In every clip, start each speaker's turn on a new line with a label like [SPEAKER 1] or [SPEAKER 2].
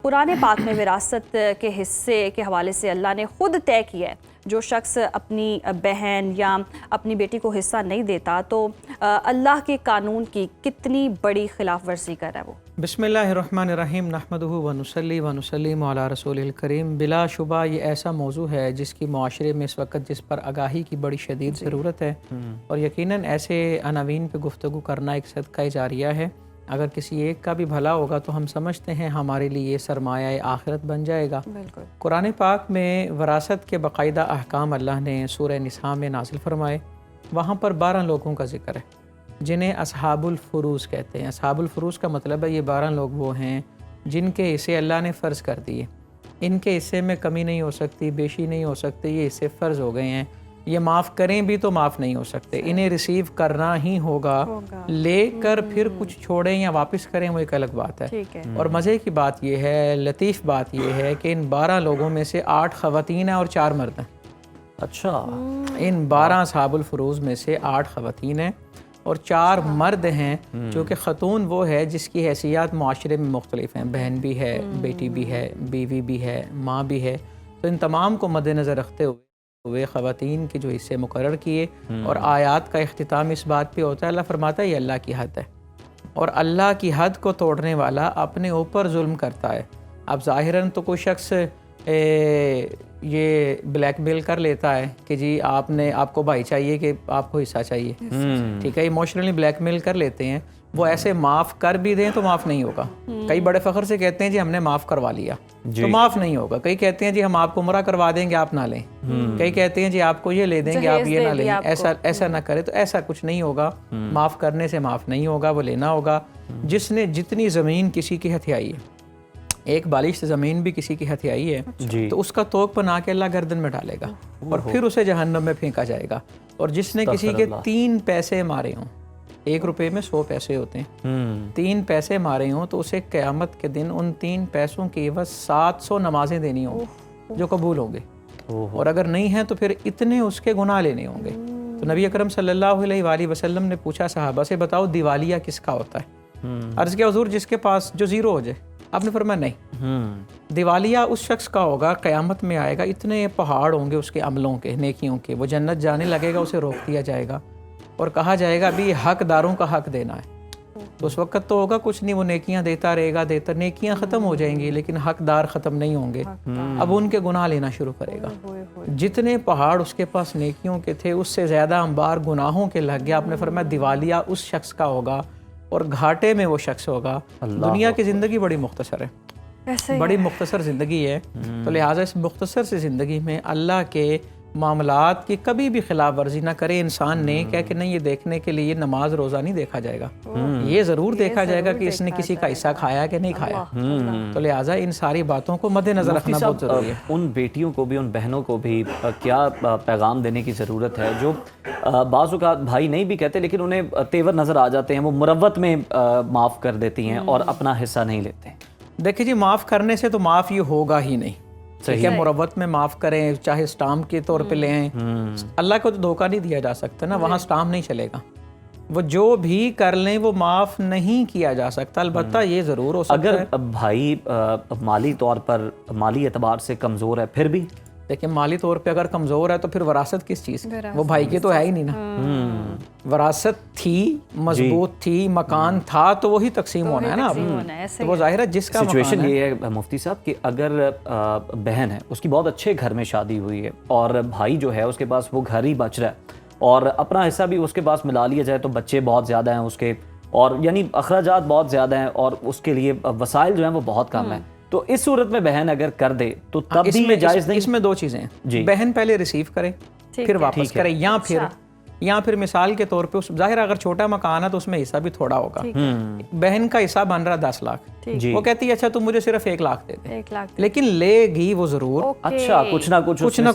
[SPEAKER 1] قرآن پاک میں وراثت کے حصے کے حوالے سے اللہ نے خود طے کیا ہے جو شخص اپنی بہن یا اپنی بیٹی کو حصہ نہیں دیتا تو اللہ کے قانون کی کتنی بڑی خلاف ورزی کر رہا ہے وہ۔
[SPEAKER 2] بسم اللہ الرحمن الرحیم نحمدہ ونصلی ونسلم علی رسول الکریم۔ بلا شبہ یہ ایسا موضوع ہے جس کی معاشرے میں اس وقت جس پر آگاہی کی بڑی شدید ضرورت ہے، اور یقیناً ایسے عناوین پہ گفتگو کرنا ایک صدقہ جاریہ ہے۔ اگر کسی ایک کا بھی بھلا ہوگا تو ہم سمجھتے ہیں ہمارے لیے سرمایہ آخرت بن جائے گا۔
[SPEAKER 1] بالکل۔
[SPEAKER 2] قرآن پاک میں وراثت کے باقاعدہ احکام اللہ نے سورہ نساء میں نازل فرمائے۔ وہاں پر 12 لوگوں کا ذکر ہے جنہیں اصحاب الفروض کہتے ہیں۔ اصحاب الفروض کا مطلب ہے یہ 12 لوگ وہ ہیں جن کے حصے اللہ نے فرض کر دیے، ان کے حصے میں کمی نہیں ہو سکتی، بیشی نہیں ہو سکتی، یہ حصے فرض ہو گئے ہیں، یہ معاف کریں بھی تو معاف نہیں ہو سکتے، انہیں ریسیو کرنا ہی ہوگا، لے کر پھر کچھ چھوڑیں یا واپس کریں وہ ایک الگ بات ہے۔ اور مزے کی بات یہ ہے، لطیف بات یہ ہے کہ ان 12 لوگوں میں سے 8 خواتین ہیں اور 4 مرد ہیں۔
[SPEAKER 3] اچھا،
[SPEAKER 2] ان 12 اصحاب الفروض میں سے 8 خواتین ہیں اور 4 مرد ہیں، جو کہ خاتون وہ ہے جس کی حیثیت معاشرے میں مختلف ہیں، بہن بھی ہے، بیٹی بھی ہے، بیوی بھی ہے، ماں بھی ہے۔ تو ان تمام کو مد نظر رکھتے ہوئے خواتین کے جو حصے مقرر کیے، اور آیات کا اختتام اس بات پہ ہوتا ہے، اللہ فرماتا ہے یہ اللہ کی حد ہے، اور اللہ کی حد کو توڑنے والا اپنے اوپر ظلم کرتا ہے۔ اب ظاہراً تو کوئی شخص یہ بلیک میل کر لیتا ہے کہ جی آپ کو بھائی چاہیے کہ آپ کو حصہ چاہیے، ٹھیک ہے، ایموشنلی بلیک میل کر لیتے ہیں، وہ ایسے معاف کر بھی دیں تو معاف نہیں ہوگا۔ کئی بڑے فخر سے کہتے ہیں جی ہم نے معاف کروا لیا تو معاف نہیں ہوگا۔ کئی کہتے ہیں جی ہم آپ کو عمرہ کروا دیں گے آپ نہ لیں، کئی کہتے ہیں جی آپ کو یہ لے دیں گے آپ یہ نہ لیں، ایسا نہ کرے، تو ایسا کچھ نہیں ہوگا۔ معاف کرنے سے معاف نہیں ہوگا، وہ لینا ہوگا۔ جس نے جتنی زمین کسی کی ہتھیائی ہے، ایک بالش زمین بھی کسی کی ہتھیائی ہے، تو اس کا توق بنا کے اللہ گردن میں ڈالے گا اور پھر اسے جہنم میں پھینکا جائے گا۔ اور جس نے کسی کے 3 پیسے مارے ہوں، 1 روپے میں 100 پیسے ہوتے ہیں، 3 پیسے مارے ہوں تو اسے قیامت کے دن ان 3 پیسوں کی عوض 700 نمازیں دینی ہوں گی جو قبول ہوں گے، اور اگر نہیں ہیں تو پھر اتنے اس کے گناہ لینے ہوں گے۔ تو نبی اکرم صلی اللہ علیہ وآلہ وسلم نے پوچھا صحابہ سے، بتاؤ دیوالیہ کس کا ہوتا ہے؟ عرض کیا حضور جس کے پاس جو زیرو ہو جائے۔ آپ نے فرمایا نہیں، دیوالیہ اس شخص کا ہوگا، قیامت میں آئے گا، اتنے پہاڑ ہوں گے اس کے عملوں کے، نیکیوں کے، وہ جنت جانے لگے گا، اسے روک دیا جائے گا اور کہا جائے گا ابھی حق داروں کا حق دینا ہے۔ تو اس وقت تو ہوگا کچھ نہیں، وہ نیکیاں دیتا رہے گا، نیکیاں ختم ہو جائیں گی لیکن حق دار ختم نہیں ہوں گے، اب ان کے گناہ لینا شروع کرے گا۔ جتنے پہاڑ اس کے پاس نیکیوں کے تھے اس سے زیادہ انبار گناہوں کے لگ گیا۔ آپ نے فرمایا دیوالیہ اس شخص کا ہوگا اور گھاٹے میں وہ شخص ہوگا۔ دنیا کی زندگی بڑی مختصر ہے، بڑی مختصر زندگی ہے، تو لہٰذا اس مختصر سی زندگی میں اللہ کے معاملات کی کبھی بھی خلاف ورزی نہ کرے انسان نے، کہہ کہ نہیں یہ دیکھنے کے لیے نماز روزہ نہیں دیکھا جائے گا، یہ ضرور دیکھا جائے گا کہ اس نے کسی کا حصہ کھایا کہ نہیں کھایا۔ تو لہٰذا ان ساری باتوں کو مد نظر رکھنا بہت ضروری ہے۔
[SPEAKER 3] ان بیٹیوں کو بھی، ان بہنوں کو بھی کیا پیغام دینے کی ضرورت ہے جو بعض اوقات بھائی نہیں بھی کہتے لیکن انہیں تیور نظر آ جاتے ہیں، وہ مروت میں معاف کر دیتی ہیں اور اپنا حصہ نہیں لیتے؟
[SPEAKER 2] دیکھیں جی، معاف کرنے سے تو معاف یہ ہوگا ہی نہیں، ٹھیک ہے، مروت میں معاف کریں، چاہے اسٹامپ کے طور پہ لیں، اللہ کو تو دھوکہ نہیں دیا جا سکتا نا، وہاں اسٹامپ نہیں چلے گا، وہ جو بھی کر لیں وہ معاف نہیں کیا جا سکتا۔ البتہ یہ ضرور ہو سکتا ہے
[SPEAKER 3] اگر بھائی مالی طور پر، مالی اعتبار سے کمزور ہے پھر بھی،
[SPEAKER 2] دیکھیں مالی طور پہ اگر کمزور ہے تو پھر وراثت کس چیز کی؟ وہ بھائی کی تو ہے ہی نہیں نا۔ وراثت تھی، مضبوط تھی، مکان تھا تو وہی تقسیم ہونا ہے نا۔ تو وہ ظاہر ہے جس کا
[SPEAKER 3] سچویشن یہ ہے مفتی صاحب کہ اگر بہن ہے، اس کی بہت اچھے گھر میں شادی ہوئی ہے اور بھائی جو ہے اس کے پاس وہ گھر ہی بچ رہا ہے اور اپنا حصہ بھی اس کے پاس ملا لیا جائے تو بچے بہت زیادہ ہیں اس کے، اور یعنی اخراجات بہت زیادہ ہیں اور اس کے لیے وسائل جو ہیں وہ بہت کم ہیں، تو اس صورت میں بہن اگر کر دے تو تب بھی یہ جائز نہیں؟
[SPEAKER 2] اس میں 2 چیزیں ہیں، بہن پہلے ریسیو کرے پھر واپس کرے، یا پھر مثال کے طور پہ ظاہر اگر چھوٹا مکان ہے تو اس میں حصہ بھی تھوڑا ہوگا، بہن کا حصہ بن رہا 10 لاکھ، وہ کہتی ہے اچھا تم مجھے صرف 1 لاکھ دے دے، لیکن لے گی وہ ضرور،
[SPEAKER 3] اچھا کچھ نہ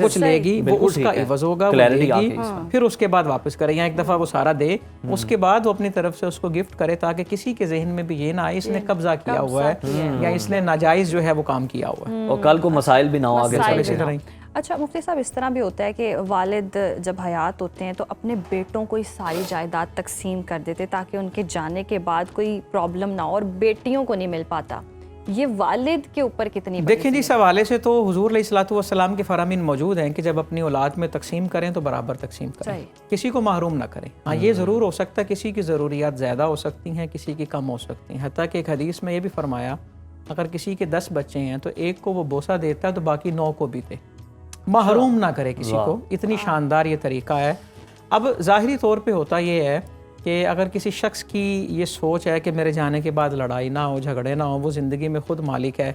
[SPEAKER 2] کچھ لے گی، وہ اس کا عوض ہوگا، وہ لے گی، پھر اس کے بعد واپس کرے، یا ایک دفعہ وہ سارا دے، اس کے بعد وہ اپنی طرف سے اس کو گفٹ کرے تاکہ کسی کے ذہن میں بھی یہ نہ آئے اس نے قبضہ کیا ہوا ہے یا اس نے ناجائز جو ہے وہ کام کیا ہوا ہے،
[SPEAKER 3] اور کل کو مسائل بھی نہ ہو آگے چلے۔
[SPEAKER 1] اچھا مفتی صاحب، اس طرح بھی ہوتا ہے کہ والد جب حیات ہوتے ہیں تو اپنے بیٹوں کو ہی ساری جائیداد تقسیم کر دیتے تاکہ ان کے جانے کے بعد کوئی پرابلم نہ ہو، اور بیٹیوں کو نہیں مل پاتا، یہ والد کے اوپر کتنی بڑی
[SPEAKER 2] دیکھیں جی اس حوالے سے تو حضور علیہ الصلوۃ والسلام کے فرامین موجود ہیں کہ جب اپنی اولاد میں تقسیم کریں تو برابر تقسیم کریں،
[SPEAKER 1] صحیح،
[SPEAKER 2] کسی کو محروم نہ کریں۔ ہاں یہ ضرور ہو سکتا ہے کسی کی ضروریات زیادہ ہو سکتی ہیں، کسی کی کم ہو سکتی ہیں، حتیٰ کہ ایک حدیث میں یہ بھی فرمایا اگر کسی کے 10 بچے ہیں تو ایک کو وہ بوسہ دیتا ہے تو باقی 9 کو بھی دے، محروم نہ کرے کسی کو۔ اتنی شاندار یہ طریقہ ہے۔ اب ظاہری طور پہ ہوتا یہ ہے کہ اگر کسی شخص کی یہ سوچ ہے کہ میرے جانے کے بعد لڑائی نہ ہو، جھگڑے نہ ہو، وہ زندگی میں خود مالک ہے،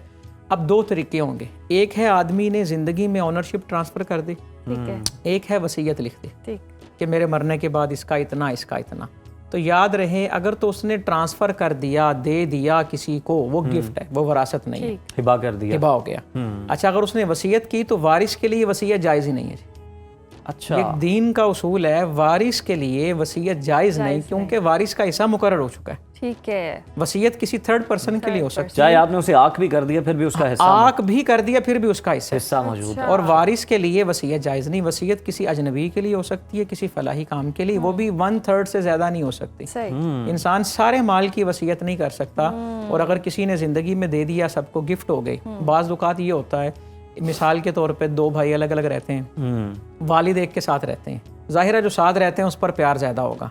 [SPEAKER 2] اب 2 طریقے ہوں گے۔ ایک ہے آدمی نے زندگی میں اونرشپ ٹرانسفر کر دی،
[SPEAKER 1] ٹھیک ہے،
[SPEAKER 2] ایک ہے وصیت لکھ دی
[SPEAKER 1] ٹھیک،
[SPEAKER 2] کہ میرے مرنے کے بعد اس کا اتنا، اس کا اتنا۔ تو یاد رہے اگر تو اس نے ٹرانسفر کر دیا، دے دیا کسی کو، وہ گفٹ ہے، وہ وراثت نہیں ہے،
[SPEAKER 3] ہبا کر دیا،
[SPEAKER 2] ہبا ہو گیا۔ اچھا اگر اس نے وصیت کی تو وارث کے لیے وصیت جائز ہی نہیں ہے۔
[SPEAKER 3] اچھا
[SPEAKER 2] ایک دین کا اصول ہے وارث کے لیے وصیت جائز نہیں، کیونکہ وارث کا حصہ مقرر ہو چکا ہے۔
[SPEAKER 1] ٹھیک ہے،
[SPEAKER 2] وصیت کسی تھرڈ پرسن کے لیے ہو سکتی
[SPEAKER 3] چاہے آپ نے اسے آنکھ بھی کر دیا پھر بھی اس کا
[SPEAKER 2] ہے،
[SPEAKER 3] حصہ
[SPEAKER 2] آنکھ بھی کر دیا پھر بھی اس کا حصہ
[SPEAKER 3] موجود ہے۔
[SPEAKER 2] اور وارث کے لیے وصیت جائز نہیں۔ وصیت کسی اجنبی کے لیے ہو سکتی ہے، کسی فلاحی کام کے لیے، وہ بھی 1/3 سے زیادہ نہیں ہو سکتی۔
[SPEAKER 1] صحیح،
[SPEAKER 2] انسان سارے مال کی وصیت نہیں کر سکتا، اور اگر کسی نے زندگی میں دے دیا سب کو گفٹ ہو گئی۔ بعض اوقات یہ ہوتا ہے مثال کے طور پہ 2 بھائی الگ الگ رہتے ہیں، والد ایک کے ساتھ رہتے ہیں، ظاہر ہے جو ساتھ رہتے ہیں اس پر پیار زیادہ ہوگا۔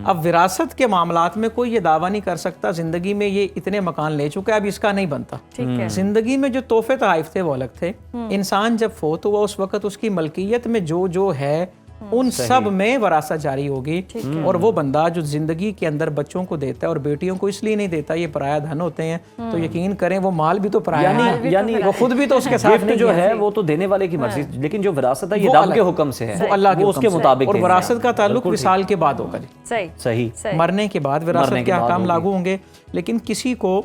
[SPEAKER 2] اب وراثت کے معاملات میں کوئی یہ دعویٰ نہیں کر سکتا زندگی میں یہ اتنے مکان لے چکا ہے اب اس کا نہیں بنتا۔ زندگی میں جو تحفے تحائف تھے وہ الگ تھے، انسان جب فوت ہوا اس وقت اس کی ملکیت میں جو ہے ان سب میں وراثت جاری ہوگی، اور وہ بندہ جو زندگی کے اندر بچوں کو دیتا ہے اور بیٹیوں کو اس لیے نہیں دیتا یہ پرایا دھن ہوتے ہیں، تو یقین کریں وہ مال بھی تو پرایا ہے،
[SPEAKER 3] یعنی
[SPEAKER 2] وہ خود بھی تو اس کے ساتھ
[SPEAKER 3] گفٹ جو ہے وہ تو دینے والے کی مرضی، لیکن جو وراثت ہے یہ رب کے حکم سے ہے،
[SPEAKER 2] وہ اللہ کے
[SPEAKER 3] اس کے مطابق،
[SPEAKER 2] اور وراثت کا تعلق وصال کے بعد ہوگا۔
[SPEAKER 3] صحیح،
[SPEAKER 2] مرنے کے بعد وراثت کے احکام لاگو ہوں گے، لیکن کسی کو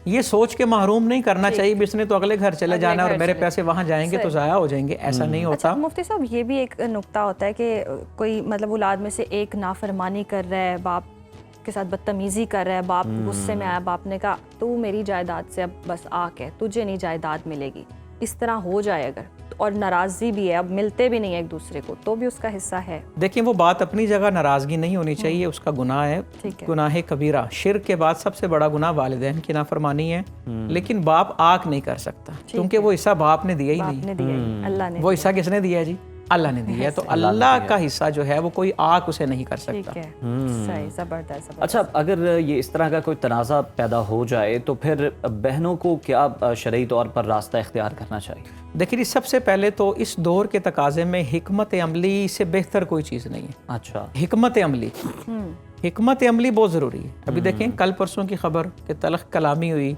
[SPEAKER 2] یہ سوچ کے محروم نہیں کرنا چاہیے اس نے تو اگلے گھر چلے جانا اور میرے پیسے وہاں جائیں گے تو ضائع ہو جائیں گے، ایسا نہیں ہوتا۔
[SPEAKER 1] مفتی صاحب یہ بھی ایک نقطہ ہوتا ہے کہ کوئی مطلب اولاد میں سے ایک نافرمانی کر رہا ہے، باپ کے ساتھ بدتمیزی کر رہا ہے، باپ غصے میں آیا، باپ نے کہا تو میری جائیداد سے اب بس آکے تجھے نہیں جائیداد ملے گی، اس طرح ہو جائے اگر، اور ناراضی بھی ہے، اب ملتے بھی نہیں ایک دوسرے کو، تو بھی اس کا حصہ ہے۔
[SPEAKER 2] دیکھیں وہ بات اپنی جگہ ناراضگی نہیں ہونی چاہیے، اس کا گناہ ہے، گناہ کبیرہ۔ شرک کے بعد سب سے بڑا گناہ والدین کی نافرمانی ہے، لیکن باپ آنکھ نہیں کر سکتا کیونکہ وہ حصہ باپ نے دیا ہی نہیں،
[SPEAKER 1] اللہ نے،
[SPEAKER 2] وہ حصہ کس نے دیا ہے جی؟ اللہ نے دیا ہے، تو اللہ کا حصہ جو ہے وہ کوئی آنکھ اسے نہیں کر سکتا۔
[SPEAKER 1] صحیح، زبردست۔
[SPEAKER 3] اچھا اگر یہ اس طرح کا کوئی تنازع پیدا ہو جائے تو پھر بہنوں کو کیا شرعی طور پر راستہ اختیار کرنا چاہیے؟
[SPEAKER 2] دیکھیے سب سے پہلے تو اس دور کے تقاضے میں حکمت عملی سے بہتر کوئی چیز نہیں ہے۔
[SPEAKER 3] اچھا،
[SPEAKER 2] حکمت عملی بہت ضروری ہے۔ ابھی دیکھیں کل پرسوں کی خبر کہ تلخ کلامی ہوئی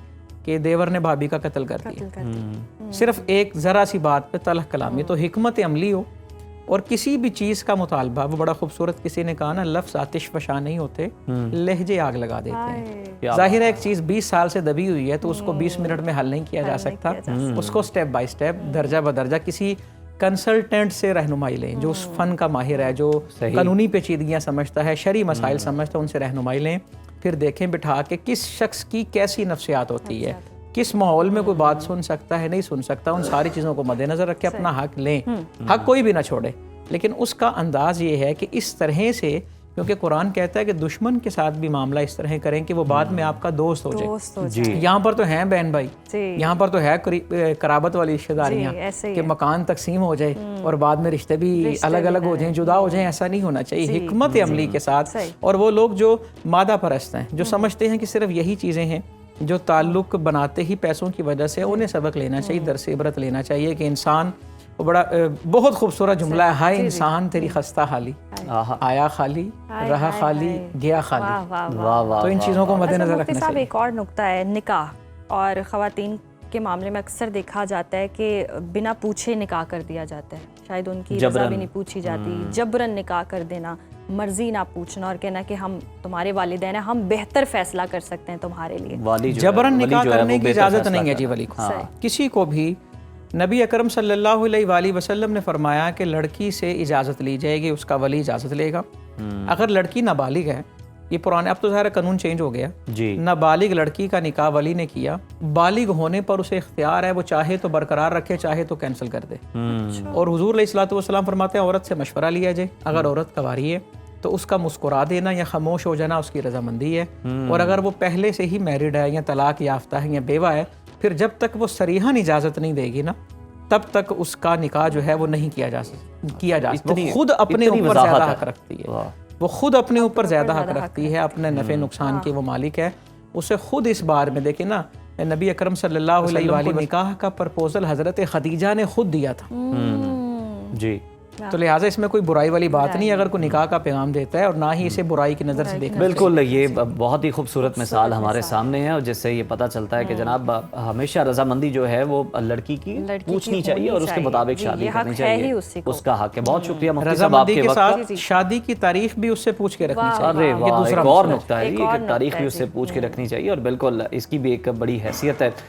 [SPEAKER 2] کہ دیور نے بھابھی کا قتل کر دیا، صرف ایک ذرا سی بات پہ تلخ کلامی۔ تو حکمت عملی ہو، اور کسی بھی چیز کا مطالبہ، وہ بڑا خوبصورت کسی نے کہا نا، لفظ آتش فشاں نہیں ہوتے، لہجے آگ لگا دیتے ہیں۔ ظاہر ہے ایک چیز 20 سال سے دبی ہوئی ہے تو اس کو 20 منٹ میں حل نہیں کیا جا سکتا، اس کو سٹیپ بائی سٹیپ، درجہ بدرجہ کسی کنسلٹنٹ سے رہنمائی لیں جو اس فن کا ماہر ہے، جو قانونی پیچیدگیاں سمجھتا ہے، شرعی مسائل سمجھتا ہے، ان سے رہنمائی لیں۔ پھر دیکھیں بٹھا کے کس شخص کی کیسی نفسیات ہوتی ہے، کس ماحول میں کوئی بات سن سکتا ہے، نہیں سن سکتا، ان ساری چیزوں کو مد نظر رکھ کے اپنا حق لیں۔ حق کوئی بھی نہ چھوڑے، لیکن اس کا انداز یہ ہے کہ اس طرح سے، کیونکہ قرآن کہتا ہے کہ دشمن کے ساتھ بھی معاملہ اس طرح کریں کہ وہ بعد میں آپ کا دوست ہو جائے۔ یہاں پر تو ہیں بہن بھائی، یہاں پر تو ہے قرابت والی رشتہ داریاں کہ مکان تقسیم ہو جائے اور بعد میں رشتے بھی الگ الگ ہو جائیں، جدا ہو جائیں، ایسا نہیں ہونا چاہیے۔ حکمت عملی کے ساتھ، اور وہ لوگ جو مادہ پرست ہیں، جو سمجھتے ہیں کہ صرف یہی چیزیں ہیں جو تعلق بناتے ہی پیسوں کی وجہ سے، انہیں سبق لینا چاہیے، درس عبرت لینا چاہیے کہ انسان وہ بڑا بہت خوبصورت جملہ ہے، ہائے انسان تیری خستہ حالی، آیا خالی، رہا خالی، گیا خالی۔ تو ان چیزوں کو مد نظر رکھنا چاہیے۔
[SPEAKER 1] ایک اور نقطہ ہے نکاح، اور خواتین کے معاملے میں اکثر دیکھا جاتا ہے کہ بنا پوچھے نکاح کر دیا جاتا ہے، شاید ان کی رضا بھی نہیں پوچھی جاتی، جبرن نکاح کر دینا، مرضی نہ پوچھنا، اور کہنا کہ ہم تمہارے والدین ہیں، ہم بہتر فیصلہ کر سکتے ہیں تمہارے لیے۔
[SPEAKER 2] جبرن نکاح کرنے کی اجازت نہیں ہے جی ولی کو، کسی کو بھی۔ نبی اکرم صلی اللہ علیہ وآلہ وسلم نے فرمایا کہ لڑکی سے اجازت لی جائے گی، اس کا ولی اجازت لے گا۔ اگر لڑکی نابالغ ہے، یہ پرانے، اب تو ظاہر قانون چینج ہو گیا، نابالغ لڑکی کا نکاح ولی نے کیا، بالغ ہونے پر اسے اختیار ہے، وہ چاہے تو برقرار رکھے، چاہے تو کینسل کر دے۔ اور حضور علیہ الصلوۃ والسلام فرماتے ہیں عورت سے مشورہ لیا جائے، اگر عورت کواری ہے تو اس کا مسکرا دینا یا خاموش ہو جانا اس کی رضامندی ہے، اور اگر وہ پہلے سے ہی میرڈ ہے یا طلاق یافتہ ہے یا بیوہ ہے پھر جب تک وہ صریحاً اجازت نہیں دے گی نا تب تک اس کا نکاح جو ہے وہ نہیں کیا جا سکتا. وہ خود اپنے اوپر زیادہ حق رکھتی ہے, وہ خود اپنے اوپر زیادہ حق رکھتی ہے, اپنے نفع نقصان کی وہ مالک ہے. اسے خود اس بار میں دیکھیں نا, نبی اکرم صلی اللہ علیہ وآلہ نکاح کا پرپوزل حضرت خدیجہ نے خود دیا تھا.
[SPEAKER 3] جی,
[SPEAKER 2] تو لہٰذا اس میں کوئی برائی والی بات نہیں اگر کوئی نکاح کا پیغام دیتا ہے, اور نہ ہی اسے برائی کی نظر سے دیکھنا.
[SPEAKER 3] بالکل, یہ بہت ہی خوبصورت مثال ہمارے سامنے ہے, اور جس سے یہ پتہ چلتا ہے کہ جناب ہمیشہ رضامندی جو ہے وہ لڑکی کی پوچھنی چاہیے اور اس کے مطابق شادی کرنی چاہیے, اس کا حق ہے. بہت شکریہ مفتی صاحب آپ
[SPEAKER 2] رضامندی
[SPEAKER 3] کے
[SPEAKER 2] کے
[SPEAKER 3] وقت.
[SPEAKER 2] ساتھ شادی کی تاریخ بھی اس سے پوچھ کے رکھنی چاہیے.
[SPEAKER 3] ارے
[SPEAKER 2] یہ
[SPEAKER 3] واہ,
[SPEAKER 2] دوسرا
[SPEAKER 3] ایک اور
[SPEAKER 2] مسئلہ ہے.
[SPEAKER 3] نقطہ ہے, یہ تاریخ بھی اس سے پوچھ کے رکھنی چاہیے, اور بالکل اس کی بھی ایک بڑی حیثیت ہے.